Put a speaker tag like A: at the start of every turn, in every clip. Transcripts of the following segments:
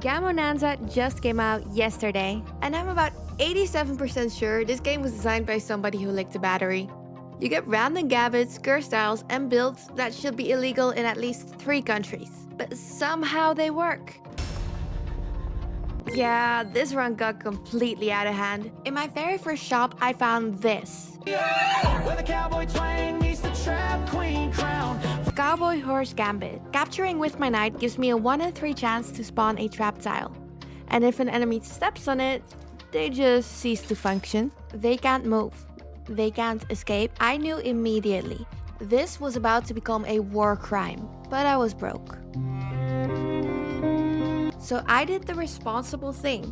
A: Gambonanza just came out yesterday, and I'm about 87% sure this game was designed by somebody who licked a battery. You get random gambits, curse styles, and builds that should be illegal in at least 3 countries. But somehow they work. Yeah, this run got completely out of hand. In my very first shop, I found this.
B: Where the cowboy twang meets the trap queen crown.
A: Cowboy Horse Gambit. Capturing with my knight gives me a 1 in 3 chance to spawn a trap tile. And if an enemy steps on it, they just cease to function. They can't move. They can't escape. I knew immediately. This was about to become a war crime, but I was broke. So I did the responsible thing.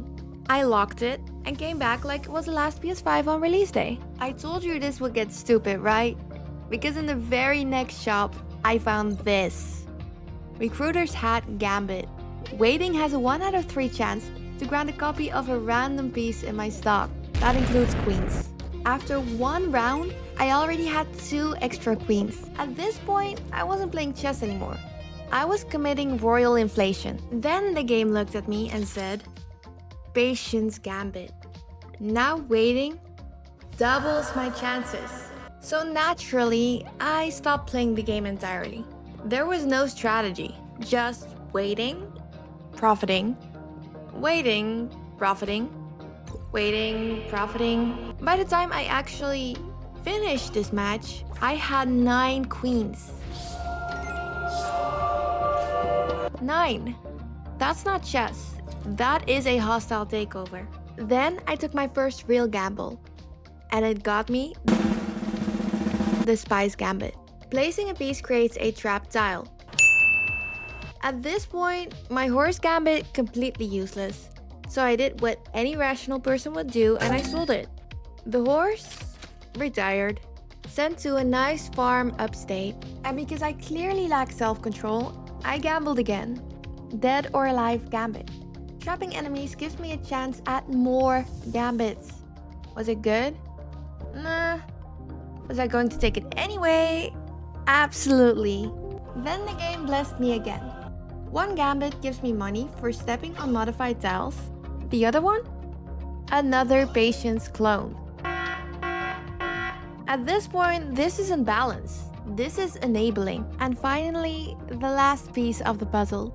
A: I locked it and came back like it was the last PS5 on release day. I told you this would get stupid, right? Because in the very next shop, I found this. Recruiter's Hat Gambit. Waiting has a 1 out of 3 chance to grant a copy of a random piece in my stock. That includes queens. After 1 round, I already had 2 extra queens. At this point, I wasn't playing chess anymore. I was committing royal inflation. Then the game looked at me and said, Patience Gambit. Now waiting doubles my chances. So naturally, I stopped playing the game entirely. There was no strategy, just waiting, profiting, waiting, profiting, waiting, profiting. By the time I actually finished this match, I had 9 queens. 9. That's not chess. That is a hostile takeover. Then I took my first real gamble, and it got me the Spice Gambit. Placing a piece creates a trap tile. At this point, my Horse Gambit completely useless. So I did what any rational person would do and I sold it. The horse retired, sent to a nice farm upstate, and because I clearly lack self-control, I gambled again. Dead or Alive Gambit. Trapping enemies gives me a chance at more gambits. Was it good? Nah. Was I going to take it anyway? Absolutely. Then the game blessed me again. 1 gambit gives me money for stepping on modified tiles. The other one? Another Patience clone. At this point, this isn't balance. This is enabling. And finally, the last piece of the puzzle.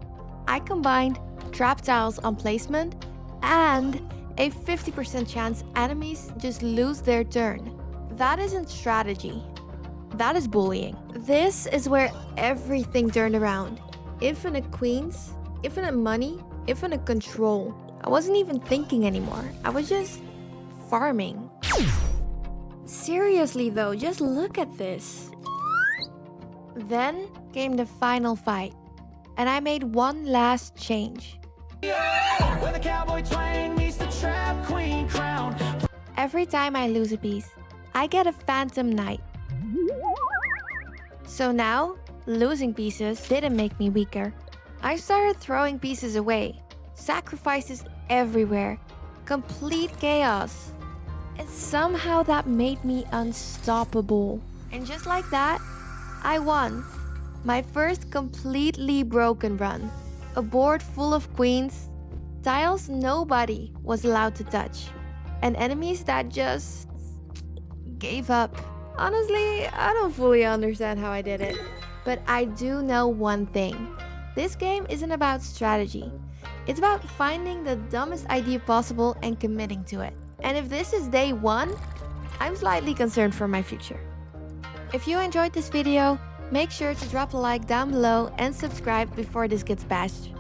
A: I combined trap tiles on placement and a 50% chance enemies just lose their turn. That isn't strategy. That is bullying. This is where everything turned around. Infinite queens, infinite money, infinite control. I wasn't even thinking anymore. I was just farming. Seriously though, just look at this. Then came the final fight, and I made one last change.
B: Where the cowboy twang meets the trap queen crown.
A: Every time I lose a piece, I get a phantom knight. So now, losing pieces didn't make me weaker. I started throwing pieces away. Sacrifices everywhere. Complete chaos. And somehow that made me unstoppable. And just like that, I won. My first completely broken run. A board full of queens. Tiles nobody was allowed to touch. And enemies that just gave up. Honestly, I don't fully understand how I did it. But I do know one thing. This game isn't about strategy. It's about finding the dumbest idea possible and committing to it. And if this is day 1, I'm slightly concerned for my future. If you enjoyed this video, make sure to drop a like down below and subscribe before this gets bashed.